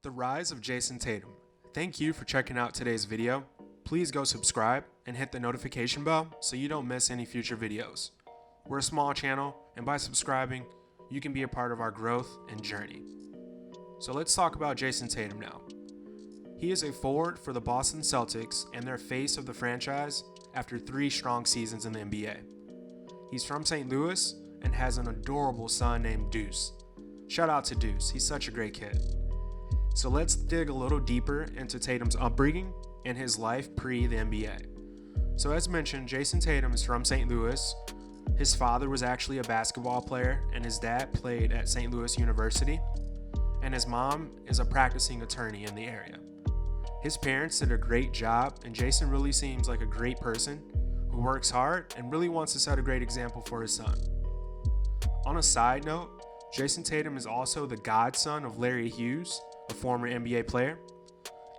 The Rise of Jayson Tatum. Thank you for checking out today's video. Please go subscribe and hit the notification bell so you don't miss any future videos. We're a small channel, and by subscribing, you can be a part of our growth and journey. So let's talk about Jayson Tatum now. He is a forward for the Boston Celtics and their face of the franchise after 3 strong seasons in the NBA. He's from St. Louis and has an adorable son named Deuce. Shout out to Deuce, he's such a great kid. So let's dig a little deeper into Tatum's upbringing and his life pre the NBA. So as mentioned, Jayson Tatum is from St. Louis. His father was actually a basketball player and his dad played at St. Louis University. And his mom is a practicing attorney in the area. His parents did a great job, and Jayson really seems like a great person who works hard and really wants to set a great example for his son. On a side note, Jayson Tatum is also the godson of Larry Hughes, a former NBA player,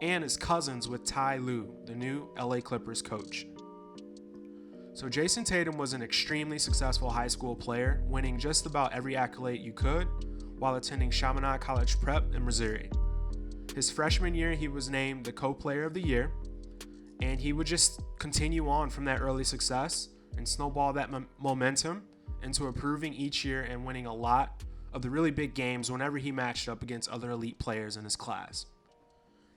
and is cousins with Ty Lue, the new LA Clippers coach. So Jayson Tatum was an extremely successful high school player, winning just about every accolade you could while attending Chaminade College Prep in Missouri. His freshman year, he was named the co-player of the year, and he would just continue on from that early success and snowball that momentum into improving each year and winning a lot of the really big games whenever he matched up against other elite players in his class.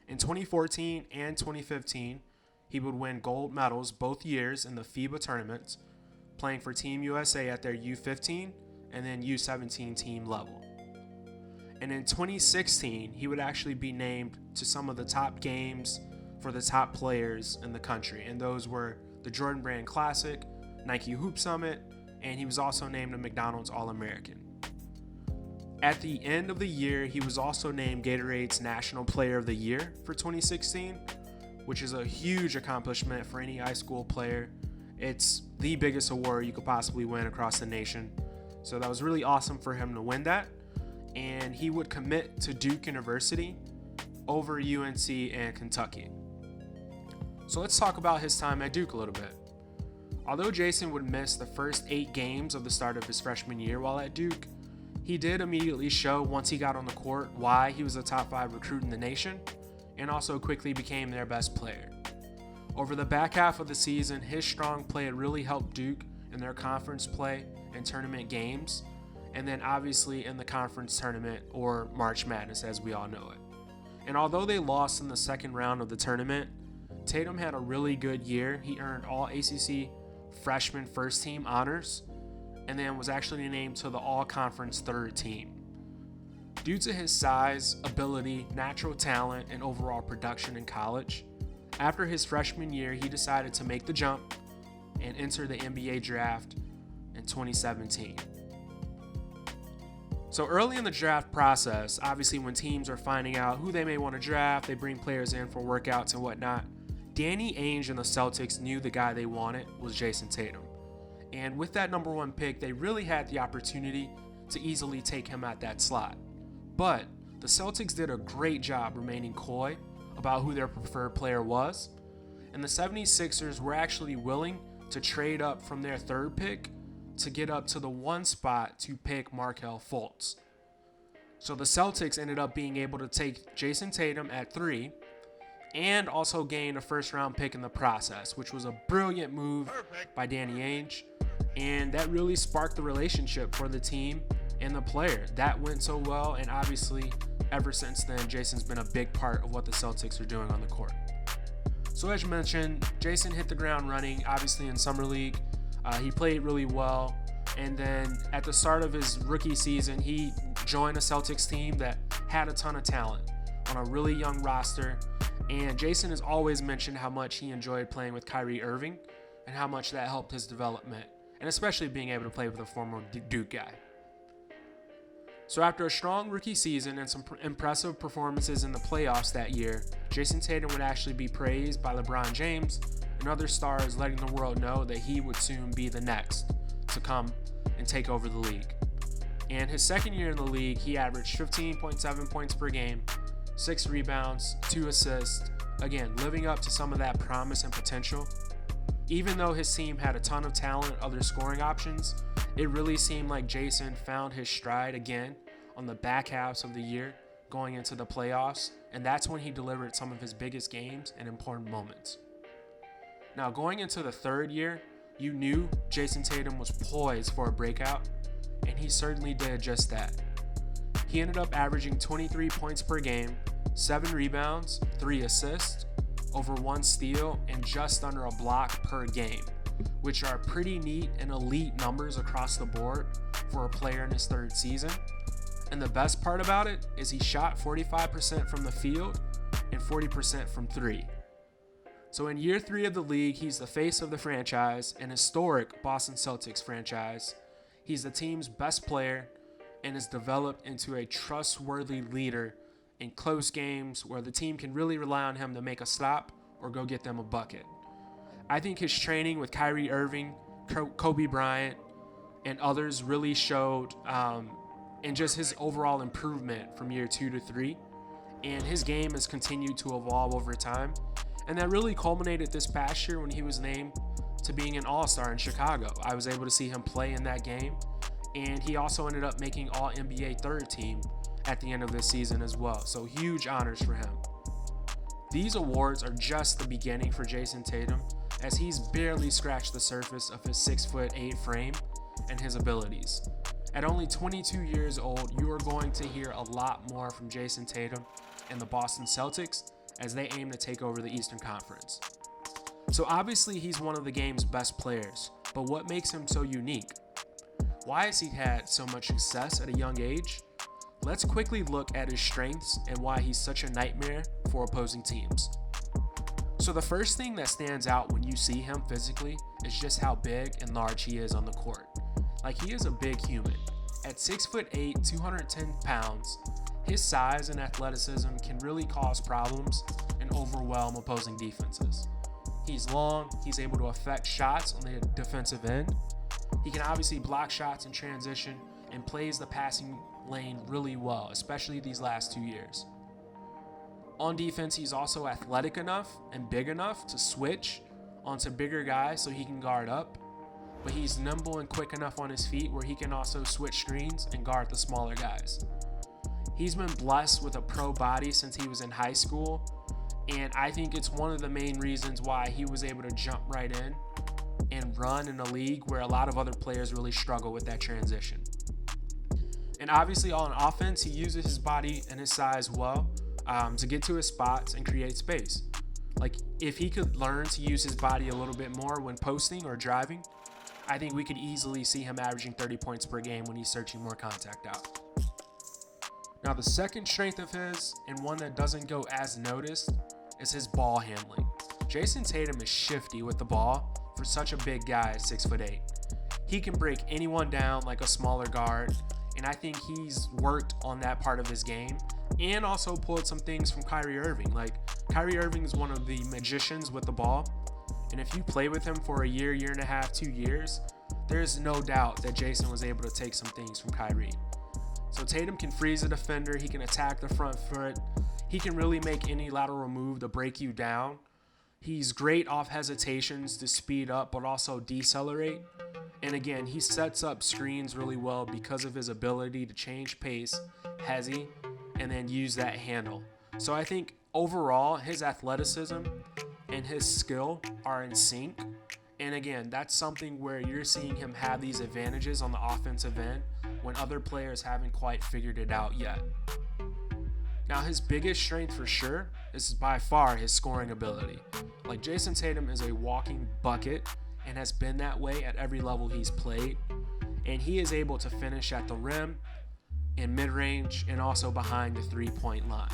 In 2014 and 2015, he would win gold medals both years in the FIBA tournaments, playing for Team USA at their U15 and then U17 team level. And in 2016, he would actually be named to some of the top games for the top players in the country, and those were the Jordan Brand Classic, Nike Hoop Summit, and he was also named a McDonald's All-American. At the end of the year, he was also named Gatorade's National Player of the Year for 2016, which is a huge accomplishment for any high school player. It's the biggest award you could possibly win across the nation. So that was really awesome for him to win that. And he would commit to Duke University over UNC and Kentucky. So let's talk about his time at Duke a little bit. Although Jayson would miss the first 8 games of the start of his freshman year while at Duke, he did immediately show once he got on the court why he was a top 5 recruit in the nation, and also quickly became their best player. Over the back half of the season, his strong play really helped Duke in their conference play and tournament games, and then obviously in the conference tournament or March Madness as we all know it. And although they lost in the second round of the tournament, Tatum had a really good year. He earned all ACC freshman first team honors and then was actually named to the all-conference third team. Due to his size, ability, natural talent, and overall production in college, after his freshman year, he decided to make the jump and enter the NBA draft in 2017. So early in the draft process, obviously when teams are finding out who they may want to draft, they bring players in for workouts and whatnot. Danny Ainge and the Celtics knew the guy they wanted was Jayson Tatum. And with that number 1 pick, they really had the opportunity to easily take him at that slot. But the Celtics did a great job remaining coy about who their preferred player was. And the 76ers were actually willing to trade up from their 3rd pick to get up to the 1 spot to pick Markelle Fultz. So the Celtics ended up being able to take Jayson Tatum at 3 and also gain a first-round pick in the process, which was a brilliant move by Danny Ainge. And that really sparked the relationship for the team and the player. That went so well, and obviously, ever since then, Jayson's been a big part of what the Celtics are doing on the court. So as you mentioned, Jayson hit the ground running, obviously in Summer League. He played really well, and then at the start of his rookie season, he joined a Celtics team that had a ton of talent on a really young roster. And Jayson has always mentioned how much he enjoyed playing with Kyrie Irving and how much that helped his development, and especially being able to play with a former Duke guy. So after a strong rookie season and some impressive performances in the playoffs that year, Jayson Tatum would actually be praised by LeBron James and other stars, letting the world know that he would soon be the next to come and take over the league. And his second year in the league, he averaged 15.7 points per game, 6 rebounds, 2 assists, again, living up to some of that promise and potential. Even though his team had a ton of talent and other scoring options, it really seemed like Jayson found his stride again on the back halves of the year going into the playoffs, and that's when he delivered some of his biggest games and important moments. Now, going into the third year, you knew Jayson Tatum was poised for a breakout, and he certainly did just that. He ended up averaging 23 points per game, 7 rebounds, 3 assists, over 1 steal, and just under a block per game, which are pretty neat and elite numbers across the board for a player in his third season. And the best part about it is he shot 45% from the field and 40% from 3. So in year 3 of the league, he's the face of the franchise, an historic Boston Celtics franchise. He's the team's best player and is developed into a trustworthy leader in close games where the team can really rely on him to make a stop or go get them a bucket. I think his training with Kyrie Irving, Kobe Bryant, and others really showed in just his overall improvement from year 2 to 3. And his game has continued to evolve over time. And that really culminated this past year when he was named to being an All-Star in Chicago. I was able to see him play in that game. And he also ended up making All-NBA third team at the end of this season as well. So huge honors for him. These awards are just the beginning for Jayson Tatum, as he's barely scratched the surface of his 6'8" frame and his abilities. At only 22 years old, you are going to hear a lot more from Jayson Tatum and the Boston Celtics as they aim to take over the Eastern Conference. So obviously he's one of the game's best players, but what makes him so unique? Why has he had so much success at a young age? Let's quickly look at his strengths and why he's such a nightmare for opposing teams. So the first thing that stands out when you see him physically is just how big and large he is on the court. Like, he is a big human. At 6'8", 210 pounds, his size and athleticism can really cause problems and overwhelm opposing defenses. He's long, he's able to affect shots on the defensive end. He can obviously block shots in transition and plays the passing lane really well, especially these last 2 years. On defense, he's also athletic enough and big enough to switch onto bigger guys so he can guard up, but he's nimble and quick enough on his feet where he can also switch screens and guard the smaller guys. He's been blessed with a pro body since he was in high school, and I think it's one of the main reasons why he was able to jump right in and run in a league where a lot of other players really struggle with that transition. And obviously on offense, he uses his body and his size well to get to his spots and create space. Like, if he could learn to use his body a little bit more when posting or driving, I think we could easily see him averaging 30 points per game when he's searching more contact out. Now, the second strength of his, and one that doesn't go as noticed, is his ball handling. Jayson Tatum is shifty with the ball for such a big guy at 6'8". He can break anyone down like a smaller guard, and I think he's worked on that part of his game and also pulled some things from Kyrie Irving. Like, Kyrie Irving is one of the magicians with the ball, and if you play with him for a year, year and a half, 2 years, there's no doubt that Jayson was able to take some things from Kyrie. So Tatum can freeze a defender, he can attack the front foot, he can really make any lateral move to break you down. He's great off hesitations to speed up but also decelerate. And again, he sets up screens really well because of his ability to change pace, hezzy, and then use that handle. So I think overall, his athleticism and his skill are in sync. And again, that's something where you're seeing him have these advantages on the offensive end when other players haven't quite figured it out yet. Now, his biggest strength for sure is by far his scoring ability. Like, Jayson Tatum is a walking bucket and has been that way at every level he's played. And he is able to finish at the rim, in mid-range, and also behind the three-point line.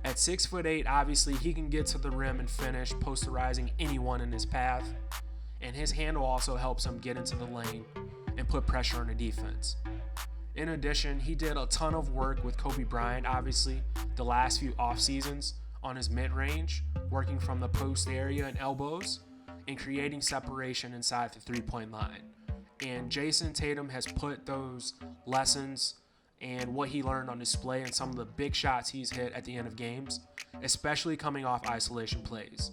At 6'8", obviously, he can get to the rim and finish, posterizing anyone in his path. And his handle also helps him get into the lane and put pressure on the defense. In addition, he did a ton of work with Kobe Bryant, obviously, the last few off seasons on his mid-range, working from the post area and elbows, and creating separation inside the three-point line. And Jayson Tatum has put those lessons and what he learned on display in some of the big shots he's hit at the end of games, especially coming off isolation plays.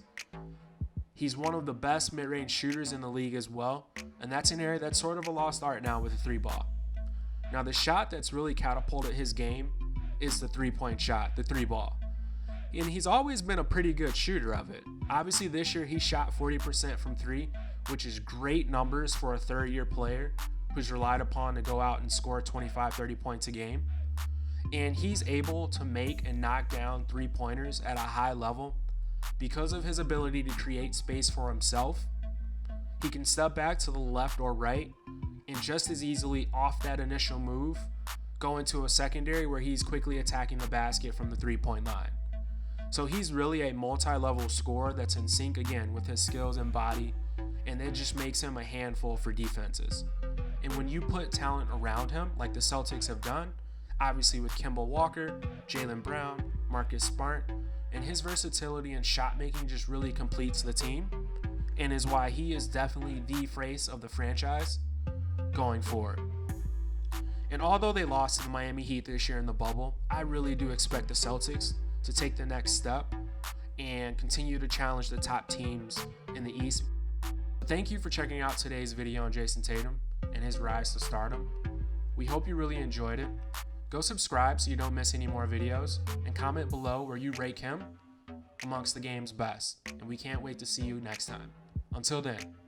He's one of the best mid-range shooters in the league as well, and that's an area that's sort of a lost art now with the three ball. Now, the shot that's really catapulted his game is the three-point shot, the three ball. And he's always been a pretty good shooter of it. Obviously this year he shot 40% from three, which is great numbers for a third-year player who's relied upon to go out and score 25, 30 points a game. And he's able to make and knock down three-pointers at a high level because of his ability to create space for himself. He can step back to the left or right and just as easily off that initial move go into a secondary where he's quickly attacking the basket from the three-point line. So he's really a multi-level scorer that's in sync again with his skills and body, and it just makes him a handful for defenses. And when you put talent around him, like the Celtics have done, obviously with Kemba Walker, Jaylen Brown, Marcus Smart, and his versatility and shot making just really completes the team, and is why he is definitely the face of the franchise going forward. And although they lost to the Miami Heat this year in the bubble, I really do expect the Celtics to take the next step and continue to challenge the top teams in the East. Thank you for checking out today's video on Jayson Tatum and his rise to stardom. We hope you really enjoyed it. Go subscribe so you don't miss any more videos, and comment below where you rank him amongst the game's best. And we can't wait to see you next time. Until then.